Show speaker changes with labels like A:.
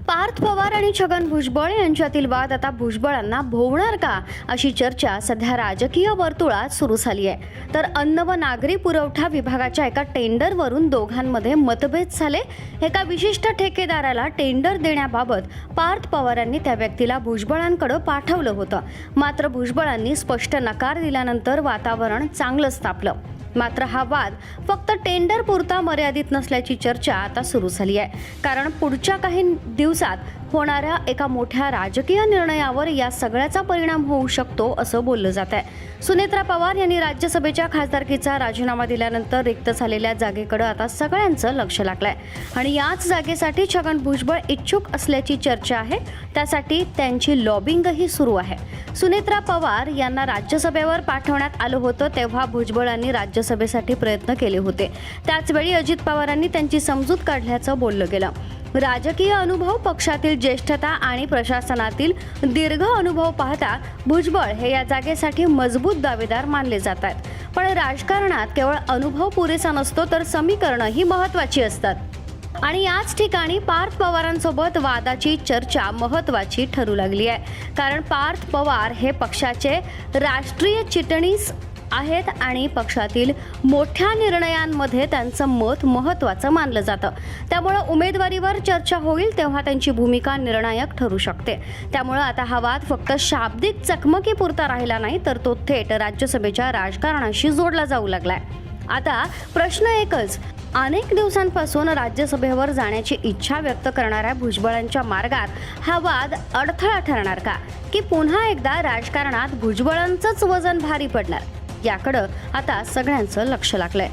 A: पार्थ पवार आणि छगन भुजबळ यांच्यातील वाद आता भुजबळांना भोवणार का अशी चर्चा सध्या राजकीय वर्तुळात सुरू झाली आहे। तर अन्न व नागरी पुरवठा विभागाच्या एका टेंडरवरून दोघांमध्ये मतभेद झाले। एका विशिष्ट ठेकेदाराला टेंडर देण्याबाबत पार्थ पवारांनी त्या व्यक्तीला भुजबळांकडे पाठवलं होतं, मात्र भुजबळांनी स्पष्ट नकार दिल्यानंतर वातावरण चांगलंच तापलं। मात्र हा वाद फक्त टेंडर पुरता मर्यादित नसल्याची चर्चा आता सुरू झाली आहे, कारण पुढच्या काही दिवसात होणाऱ्या एका मोठ्या राजकीय निर्णयावर या सगळ्याचा परिणाम होऊ शकतो असं बोललं जात आहे। सुनेत्रा पवार यांनी राज्यसभेच्या खासदारकीचा राजीनामा दिल्यानंतर रिक्त झालेल्या जागेकडे आता सगळ्यांचं लक्ष लागलंय आणि याच जागेसाठी छगन भुजबळ इच्छुक असल्याची चर्चा आहे। त्यासाठी त्यांची लॉबिंगही सुरू आहे। सुनेत्रा पवार यांना राज्यसभेवर पाठवण्यात आलं होतं तेव्हा भुजबळांनी राज्यसभेसाठी प्रयत्न केले होते। त्याचवेळी अजित पवारांनी त्यांची समजूत काढल्याचं बोललं गेलं। राजकीय अनुभव, पक्षातील ज्येष्ठता आणि प्रशासनातील दीर्घ अनुभव पाहता भुजबळ हे या जागेसाठी मजबूत दावेदार मानले जातात। पण राजकारणात केवळ अनुभव पुरेसा नसतो, तर समीकरणंही महत्त्वाची असतात आणि याच ठिकाणी पार्थ पवारांसोबत वादाची चर्चा महत्त्वाची ठरू लागली आहे, कारण पार्थ पवार हे पक्षाचे राष्ट्रीय चिटणीस आहेत आणि पक्षातील मोठ्या निर्णयांमध्ये त्यांचं मत महत्त्वाचं मानलं जातं। त्यामुळे उमेदवारीवर चर्चा होईल तेव्हा त्यांची भूमिका निर्णायक ठरू शकते। त्यामुळे आता हा वाद फक्त शाब्दिक चकमकीपुरता राहिला नाही, तर तो थेट राज्यसभेच्या राजकारणाशी जोडला जाऊ लागलाय। आता प्रश्न एकच, अनेक दिवसांपासून राज्यसभेवर जाण्याची इच्छा व्यक्त करणाऱ्या भुजबळांच्या मार्गात हा वाद अडथळा ठरणार का, की पुन्हा एकदा राजकारणात भुजबळांचंच वजन भारी पडणार? याकडं आता सगळ्यांचं लक्ष लागलंय।